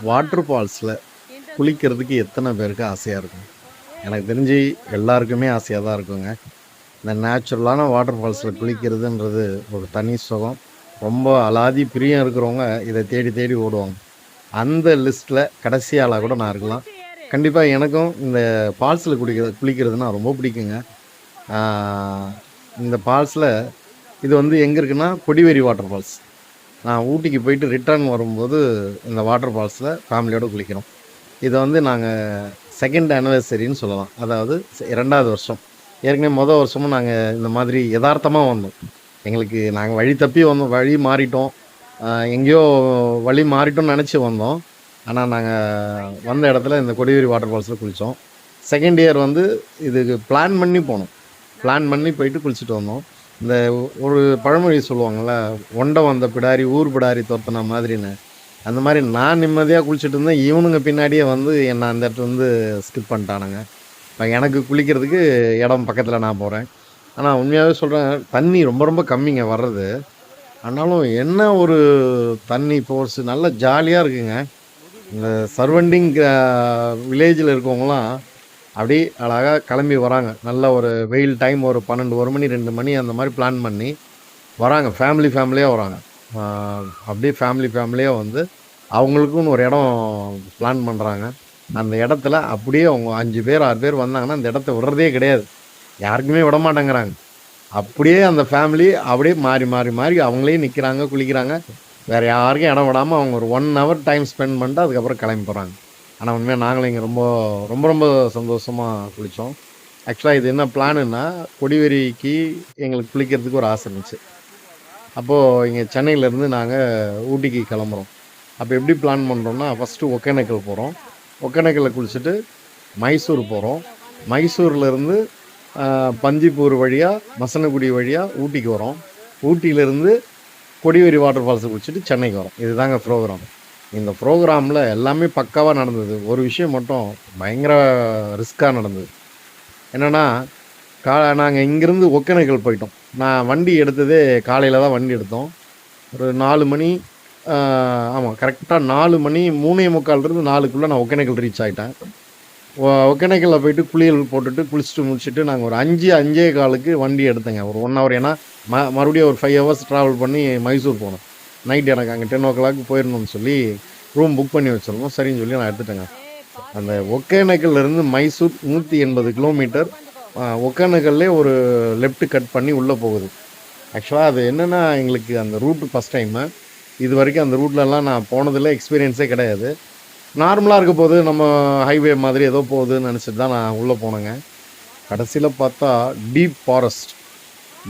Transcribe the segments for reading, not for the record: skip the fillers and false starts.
Water ஃபால்ஸில் குளிக்கிறதுக்கு எத்தனை பேருக்கு ஆசையாக இருக்கும்? எனக்கு தெரிஞ்சு எல்லாருக்குமே ஆசையாக தான் இருக்குங்க. இந்த நேச்சுரலான வாட்டர் ஃபால்ஸில் குளிக்கிறதுன்றது ஒரு தனி சுகம். ரொம்ப அலாதி பிரியம் இருக்கிறவங்க இதை தேடி தேடி ஓடுவாங்க. அந்த லிஸ்ட்டில் கடைசி ஆளாக கூட நான் இருக்கலாம். கண்டிப்பாக எனக்கும் இந்த ஃபால்ஸில் குளிக்கிறதுனா ரொம்ப பிடிக்குங்க. இந்த ஃபால்ஸில் இது வந்து எங்கே இருக்குன்னா கொடிவேரி வாட்டர் ஃபால்ஸ். நான் ஊட்டிக்கு போயிட்டு ரிட்டர்ன் வரும்போது இந்த வாட்டர் ஃபால்ஸில் ஃபேமிலியோடு குளிக்கிறோம். இதை வந்து நாங்கள் செகண்ட் ஆனிவர்சரின்னு சொல்லலாம். அதாவது 2வது வருஷம். ஏற்கனவே மொதல் வருஷமும் நாங்கள் இந்த மாதிரி யதார்த்தமாக வந்தோம். எங்களுக்கு நாங்கள் வழி தப்பி வந்தோம், வழி மாறிட்டோம், எங்கேயோ வழி மாறிட்டோம்னு நினச்சி வந்தோம். ஆனால் நாங்கள் வந்த இடத்துல இந்த கொடிவேரி வாட்டர் ஃபால்ஸில் குளித்தோம். செகண்ட் இயர் வந்து இதுக்கு பிளான் பண்ணி போனோம். பிளான் பண்ணி போயிட்டு குளிச்சுட்டு வந்தோம். இந்த ஒரு பழமொழி சொல்லுவாங்கள்ல, ஒண்டை வந்த பிடாரி ஊர் பிடாரி துரத்துன மாதிரின்னு. அந்த மாதிரி நான் நிம்மதியாக குளிச்சுட்டு இருந்தேன். இவனுங்க பின்னாடியே வந்து என்னை அந்த இடத்துல வந்து ஸ்கிப் பண்ணிட்டானுங்க. இப்போ எனக்கு குளிக்கிறதுக்கு இடம் பக்கத்தில் நான் போகிறேன். ஆனால் உண்மையாகவே சொல்கிறேன், தண்ணி ரொம்ப ரொம்ப கம்மிங்க வர்றது. ஆனாலும் என்ன ஒரு தண்ணி ஃபோர்ஸு, நல்லா ஜாலியாக இருக்குங்க. இந்த சர்வண்டிங் வில்லேஜில் இருக்கவங்களாம் அப்படி அழகாக கிளம்பி வராங்க. நல்ல ஒரு வெயில் டைம், ஒரு 12 1 மணி 2 மணி அந்த மாதிரி பிளான் பண்ணி வராங்க. ஃபேமிலியாக வராங்க. அப்படியே ஃபேமிலியாக வந்து அவங்களுக்குன்னு ஒரு இடம் பிளான் பண்ணுறாங்க. அந்த இடத்துல அப்படியே அவங்க 5 பேர் 6 பேர் வந்தாங்கன்னா அந்த இடத்த விடுறதே கிடையாது. யாருக்குமே விட மாட்டேங்கிறாங்க. அப்படியே அந்த ஃபேமிலி அப்படியே மாறி மாறி மாறி அவங்களே நிற்கிறாங்க, குளிக்கிறாங்க. வேறு யாருக்கும் இடம் விடாமல் அவங்க ஒரு 1 ஹவர் டைம் ஸ்பெண்ட் பண்ணிட்டு அதுக்கப்புறம் கிளம்பி போகிறாங்க. ஆனால் உண்மையாக நாங்களும் இங்கே ரொம்ப ரொம்ப ரொம்ப சந்தோஷமாக குளித்தோம். ஆக்சுவலாக இது என்ன பிளானுன்னா, கொடிவேரிக்கு எங்களுக்கு குளிக்கிறதுக்கு ஒரு ஆசை இருந்துச்சு. அப்போது இங்கே சென்னையிலேருந்து நாங்கள் ஊட்டிக்கு கிளம்புறோம். அப்போ எப்படி பிளான் பண்ணுறோம்னா, ஃபஸ்ட்டு ஒகேனக்கல் போகிறோம். ஒகேனக்கல்லில் குளிச்சுட்டு மைசூர் போகிறோம். மைசூர்லேருந்து பந்திப்பூர் வழியாக மசனகுடி வழியாக ஊட்டிக்கு வரோம். ஊட்டியிலேருந்து கொடிவேரி வாட்டர் ஃபால்ஸை குளிச்சுட்டு சென்னைக்கு வரோம். இதுதாங்க ப்ரோக்ராம். இந்த ப்ரோக்ராமில் எல்லாமே பக்காவாக நடந்தது. ஒரு விஷயம் மட்டும் பயங்கர ரிஸ்க்காக நடந்தது. என்னென்னா, நாங்கள் இங்கேருந்து ஒகேனக்கல் போயிட்டோம். நான் வண்டி எடுத்ததே காலையில் தான் வண்டி எடுத்தோம். ஒரு 4 மணி, ஆமாம் கரெக்டாக 4 மணி 3:45 4க்குள்ளே நான் ஒகேனக்கல் ரீச் ஆகிட்டேன். ஒகேனக்கலில் போயிட்டு குளியல் போட்டுட்டு குளிச்சுட்டு முடிச்சுட்டு நாங்கள் ஒரு 5:45க்கு வண்டி எடுத்தேங்க. ஒரு 1 ஹவர். ஏன்னா மறுபடியும் ஒரு 5 ஹவர்ஸ் ட்ராவல் பண்ணி மைசூர் போனோம். நைட் எனக்கு அங்கே 10 o'clock போயிடணும்னு சொல்லி ரூம் புக் பண்ணி வச்சுருந்தோம். சரின்னு சொல்லி நான் எடுத்துட்டேங்க. அந்த ஒகேனக்கல்லேருந்து மைசூர் 180 கிலோமீட்டர். ஒகேனக்கல்லே ஒரு லெஃப்ட் கட் பண்ணி உள்ளே போகுது. ஆக்சுவலாக அது என்னென்னா, எங்களுக்கு அந்த ரூட்டு ஃபஸ்ட் டைமு. இது வரைக்கும் அந்த ரூட்லலாம் நான் போனதில்லை, எக்ஸ்பீரியன்ஸே கிடையாது. நார்மலாக இருக்க போது நம்ம ஹைவே மாதிரி ஏதோ போகுதுன்னு நினச்சிட்டு தான் நான் உள்ளே போனேங்க. கடைசியில் பார்த்தா டீப் ஃபாரஸ்ட்,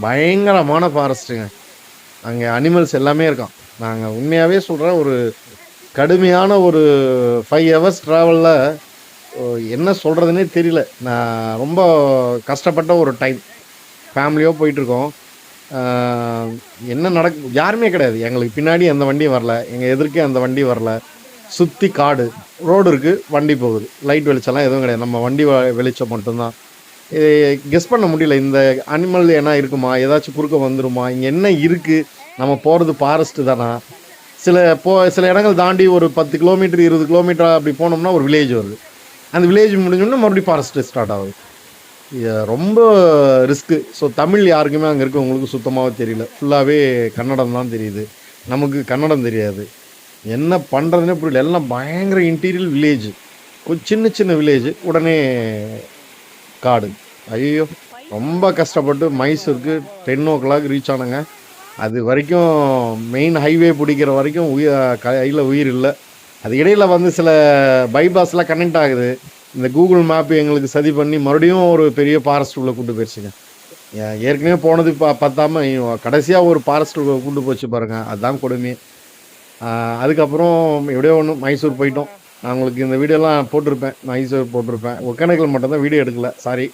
பயங்கரமான ஃபாரஸ்ட்டுங்க. அங்கே அனிமல்ஸ் எல்லாமே இருக்கான். நாங்கள் உண்மையாகவே சொல்கிறேன், ஒரு கடுமையான ஒரு 5 ஹவர்ஸ் ட்ராவலில் என்ன சொல்கிறதுனே தெரியல. நான் ரொம்ப கஷ்டப்பட்ட ஒரு டைம். ஃபேமிலியாக போயிட்டுருக்கோம். என்ன யாருமே கிடையாது. எங்களுக்கு பின்னாடி அந்த வண்டியும் வரல, எங்கள் எதிர்க்கே அந்த வண்டி வரல. சுற்றி காடு, ரோடு இருக்குது, வண்டி போகுது. லைட் வெளிச்சம்லாம் எதுவும் கிடையாது. நம்ம வண்டி வெளிச்சம் மட்டும்தான். இது கெஸ் பண்ண முடியல. இந்த அனிமல் என்ன இருக்குமா, ஏதாச்சும் குறுக்க வந்துடுமா, இங்கே என்ன இருக்குது, நம்ம போகிறது ஃபாரஸ்ட்டு தானா. சில இடங்கள் தாண்டி ஒரு 10 கிலோமீட்டர் 20 கிலோமீட்டர் அப்படி போனோம்னா ஒரு வில்லேஜ் வருது. அந்த வில்லேஜ் முடிஞ்சோன்னா மறுபடியும் ஃபாரஸ்ட்டு ஸ்டார்ட் ஆகுது. ரொம்ப ரிஸ்க்கு. ஸோ தமிழ் யாருக்குமே அங்கே இருக்கவங்களுக்கு சுத்தமாகவே தெரியல. ஃபுல்லாகவே கன்னடம் தான் தெரியுது. நமக்கு கன்னடம் தெரியாது. என்ன பண்ணுறதுனே புரியல. எல்லாம் பயங்கர இன்டீரியல் வில்லேஜ், சின்ன சின்ன வில்லேஜ், உடனே காடு. ஐயோ, ரொம்ப கஷ்டப்பட்டு மைசூருக்கு 10 o'clock ரீச் ஆனங்க. அது வரைக்கும் மெயின் ஹைவே பிடிக்கிற வரைக்கும் கையில் உயிர் இல்லை. அது இடையில் வந்து சில பைபாஸ்லாம் கனெக்ட் ஆகுது. இந்த கூகுள் மேப் எங்களுக்கு சதி பண்ணி மறுபடியும் ஒரு பெரிய ஃபாரஸ்ட் உள்ளே கூட்டு போயிடுச்சுங்க. ஏற்கனவே போனது பத்தாமல் கடைசியாக ஒரு ஃபாரஸ்ட் கூட்டு போச்சு பாருங்கள். அதுதான் கொடுமை. அதுக்கப்புறம் எப்படியோ ஒன்று மைசூர் போயிட்டோம். நான் உங்களுக்கு இந்த வீடியோலாம் போட்டிருப்பேன், மைசூர் போட்டிருப்பேன். ஒகேனக்கல் மட்டும்தான் வீடியோ எடுக்கல, சாரி.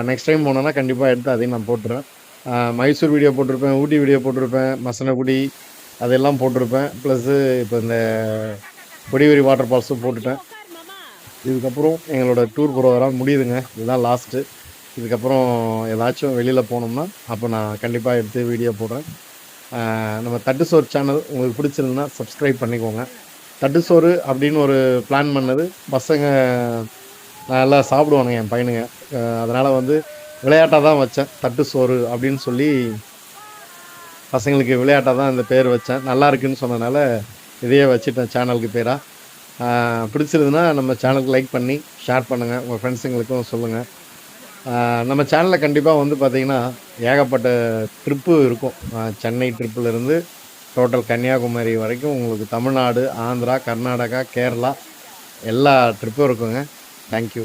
நெக்ஸ்ட் டைம் போனோன்னா கண்டிப்பாக எடுத்து அதையும் நான் போட்டுறேன். மைசூர் வீடியோ போட்டிருப்பேன், ஊட்டி வீடியோ போட்டிருப்பேன், மசனகுடி அதெல்லாம் போட்டிருப்பேன். ப்ளஸ்ஸு இப்போ இந்த கொடிவேரி வாட்டர் ஃபால்ஸும் போட்டுட்டேன். இதுக்கப்புறம் எங்களோட டூர் ப்ரோக்ராம் முடியுதுங்க. இதுதான் லாஸ்ட்டு. இதுக்கப்புறம் ஏதாச்சும் வெளியில் போனோம்னா அப்போ நான் கண்டிப்பாக எடுத்து வீடியோ போடுறேன். நம்ம தட்டு சோறு சேனல் உங்களுக்கு பிடிச்சிருந்தா சப்ஸ்கிரைப் பண்ணிக்கோங்க. தட்டு சோறு அப்படின்னு ஒரு பிளான் பண்ணது. பசங்க நல்லா சாப்பிடுவானுங்க என் பையனுங்க. அதனால் வந்து விளையாட்டாக தான் வச்சேன். தட்டு சோறு அப்படின்னு சொல்லி பசங்களுக்கு விளையாட்டாக தான் இந்த பேர் வச்சேன். நல்லா இருக்குன்னு சொன்னனால இதையே வச்சுட்டேன் சேனலுக்கு பேராக. பிடிச்சிருந்துன்னா நம்ம சேனலுக்கு லைக் பண்ணி ஷேர் பண்ணுங்கள், உங்கள் ஃப்ரெண்ட்ஸுங்களுக்கும் சொல்லுங்கள். நம்ம சேனலில் கண்டிப்பாக வந்து பார்த்திங்கன்னா ஏகப்பட்ட ட்ரிப்பு இருக்கும். சென்னை ட்ரிப்புலேருந்து டோட்டல் கன்னியாகுமரி வரைக்கும் உங்களுக்கு தமிழ்நாடு, ஆந்திரா, கர்நாடகா, கேரளா எல்லா ட்ரிப்பும் இருக்குங்க. தேங்க்யூ.